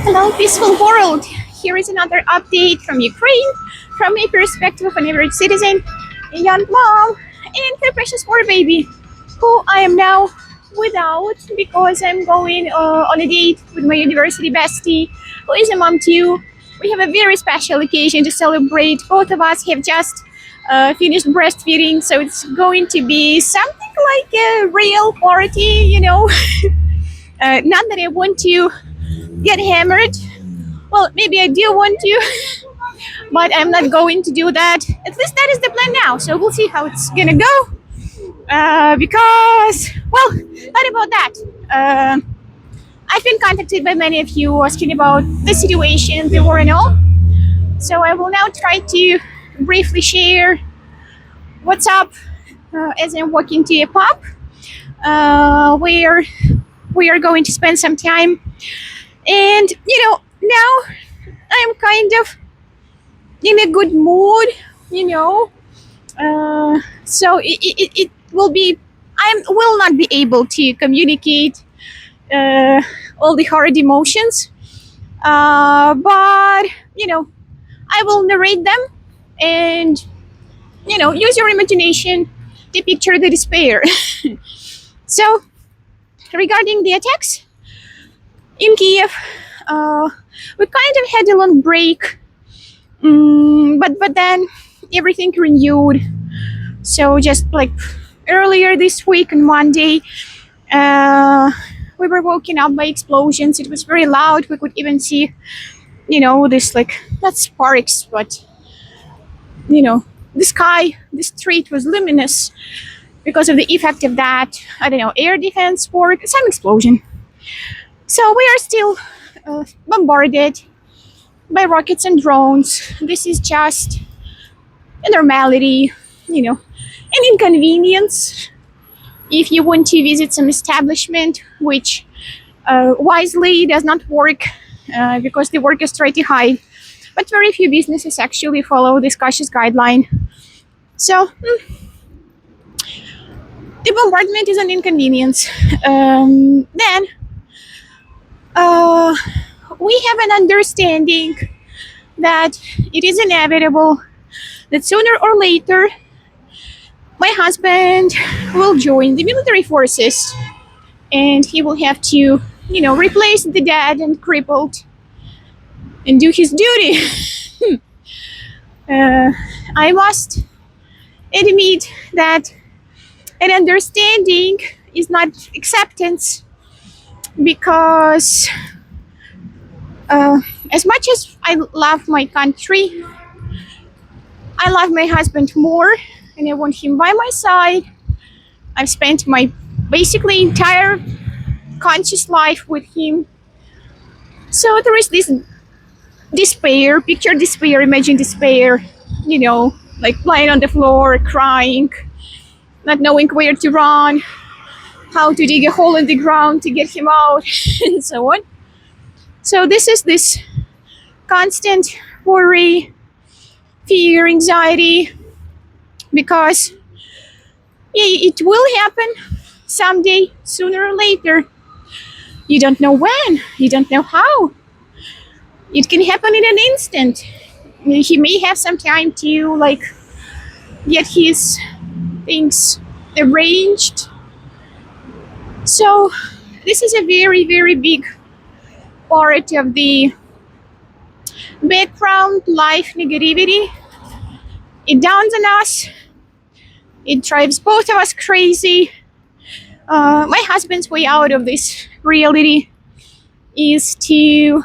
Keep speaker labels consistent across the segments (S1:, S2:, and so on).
S1: Hello, peaceful world. Here is another update from Ukraine, from a perspective of an average citizen, a young mom, and her precious war baby, who I am now without because I'm going on a date with my university bestie, who is a mom too. We have a very special occasion to celebrate. Both of us have just finished breastfeeding, so it's going to be something like a real party. Not that I want to get hammered. Well, maybe I do want to, but I'm not going to do that. At least that is the plan now. So we'll see how it's gonna go. Well, not about that. I've been contacted by many of you asking about the situation, the war, and all. So I will now try to briefly share what's up as I'm walking to a pub where we are going to spend some time. And now I'm kind of in a good mood, so it will be, I will not be able to communicate all the hard emotions, but I will narrate them and use your imagination to picture the despair. So regarding the attacks in Kiev, we kind of had a long break, but then everything renewed. So just like earlier this week on Monday, we were woken up by explosions. It was very loud. We could even see, this, like, not sparks, but the sky, the street was luminous because of the effect of that, I don't know, air defense work, some explosion. So we are still bombarded by rockets and drones. This is just a normality, an inconvenience. If you want to visit some establishment, which wisely does not work because the workers try to hide, but very few businesses actually follow this cautious guideline. So the bombardment is an inconvenience. Then we have an understanding that it is inevitable that sooner or later my husband will join the military forces and he will have to, replace the dead and crippled and do his duty. I must admit that an understanding is not acceptance, because as much as I love my country, I love my husband more and I want him by my side. I've spent my basically entire conscious life with him. So there is this despair, picture despair, imagine despair, like lying on the floor, crying, not knowing where to run, how to dig a hole in the ground to get him out, and so on. So this is this constant worry, fear, anxiety, because it will happen someday, sooner or later. You don't know when, you don't know how. It can happen in an instant. He may have some time to get his things arranged. So this is a very, very big part of the background life negativity. It dawns on us. It drives both of us crazy. My husband's way out of this reality is to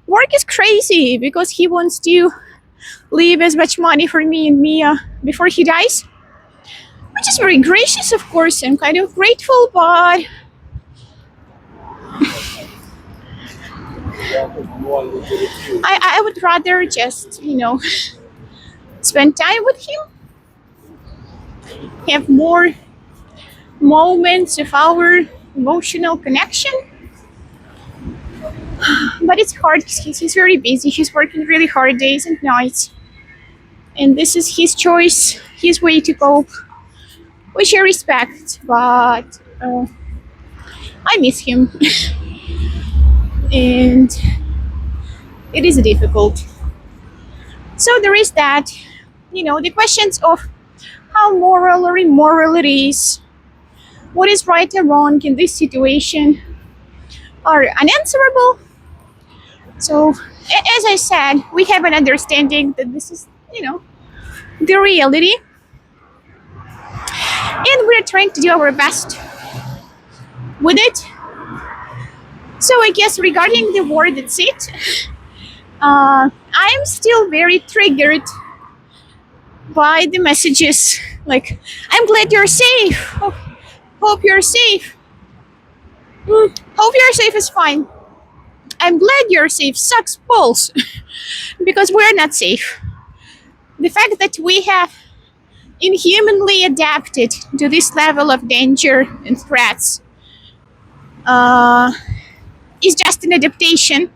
S1: work as crazy because he wants to leave as much money for me and Mia before he dies, which is very gracious, of course. I'm kind of grateful, but I would rather just, spend time with him, have more moments of our emotional connection. But it's hard because he's very busy. He's working really hard days and nights. And this is his choice, his way to cope, which I respect, but I miss him. And it is difficult. So there is that, the questions of how moral or immoral it is, what is right or wrong in this situation are unanswerable. So, as I said, we have an understanding that this is, the reality, and we're trying to do our best with it. So, I guess regarding the war, that's it. I'm still very triggered by the messages like, I'm glad you're safe. Hope you're safe. Hope you're safe is fine. I'm glad you're safe sucks balls because we're not safe. The fact that we have inhumanly adapted to this level of danger and threats is just an adaptation.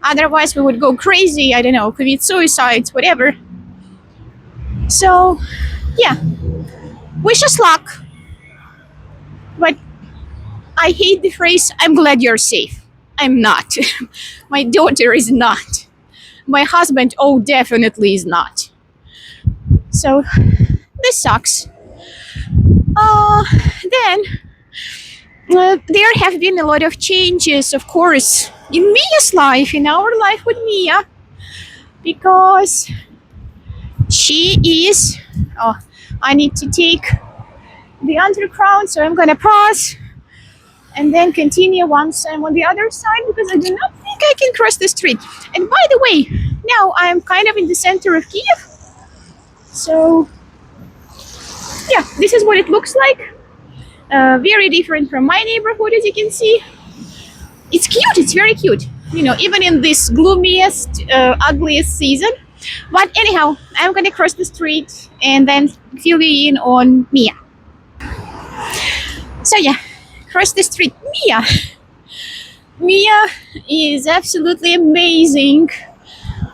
S1: Otherwise, we would go crazy, I don't know, commit suicides, whatever. So, yeah, wish us luck. But I hate the phrase, I'm glad you're safe. I'm not. My daughter is not. My husband, oh, definitely is not. So, this sucks. Then, there have been a lot of changes, of course, in Mia's life, in our life with Mia, because she is. Oh, I need to take the underground, so I'm gonna pause and then continue once I'm on the other side because I do not think I can cross the street. And by the way, now I'm kind of in the center of Kiev, so yeah, this is what it looks like. Very different from my neighborhood, as you can see. It's cute, it's very cute, even in this gloomiest, ugliest season. But anyhow, I'm gonna cross the street and then fill you in on Mia. So yeah, cross the street. Mia is absolutely amazing.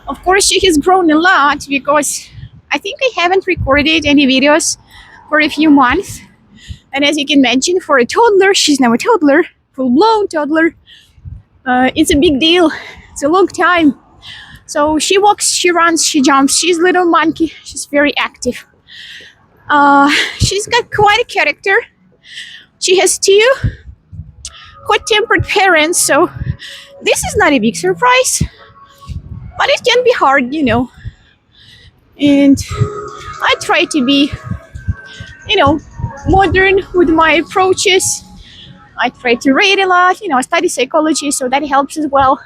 S1: Of course, she has grown a lot because I think I haven't recorded any videos for a few months. And as you can imagine, for a toddler, she's now a toddler, full-blown toddler. It's a big deal. It's a long time. So she walks, she runs, she jumps. She's a little monkey. She's very active. She's got quite a character. She has two hot-tempered parents, so this is not a big surprise. But it can be hard, And I try to be, modern with my approaches. I try to read a lot, I study psychology, so that helps as well.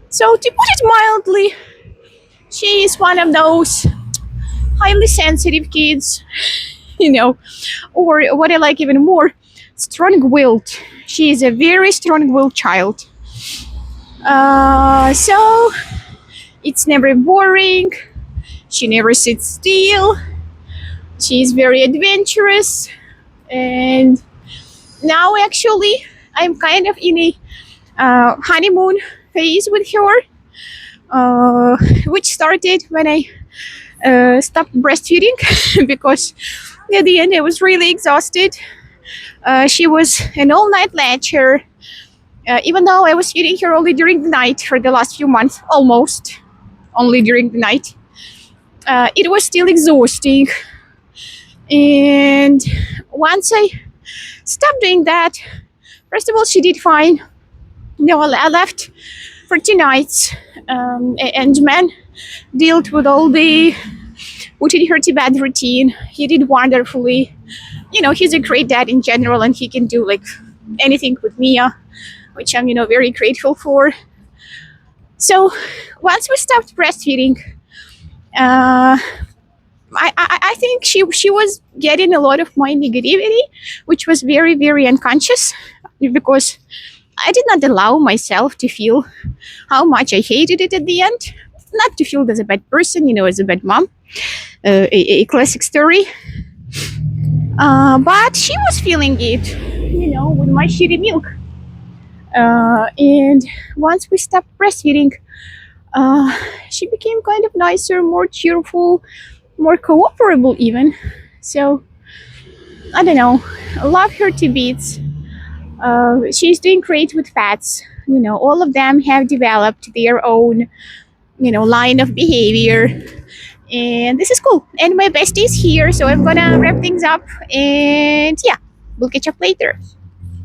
S1: So to put it mildly, she is one of those highly sensitive kids, or what I like even more, strong-willed. She is a very strong-willed child. So it's never boring. She never sits still. She's very adventurous. And now actually I'm kind of in a honeymoon phase with her, which started when I stopped breastfeeding because at the end I was really exhausted. She was an all-night latcher, even though I was feeding her only during the night for the last few months, almost only during the night. It was still exhausting. And once I stopped doing that, first of all, she did fine. I left for 2 nights, and man dealt with all the putting her to bed routine. He did wonderfully. He's a great dad in general, and he can do like anything with Mia, which I'm, very grateful for. So once we stopped breastfeeding, I think she was getting a lot of my negativity, which was very, very unconscious because I did not allow myself to feel how much I hated it at the end. Not to feel as a bad person, as a bad mom, a classic story. But she was feeling it, with my shitty milk. And once we stopped breastfeeding, she became kind of nicer, more cheerful, more cooperable even. So I don't know, I love her to bits. She's doing great with pets. All of them have developed their own, line of behavior. And this is cool. And my bestie's here, so I'm gonna wrap things up. And yeah, we'll catch up later.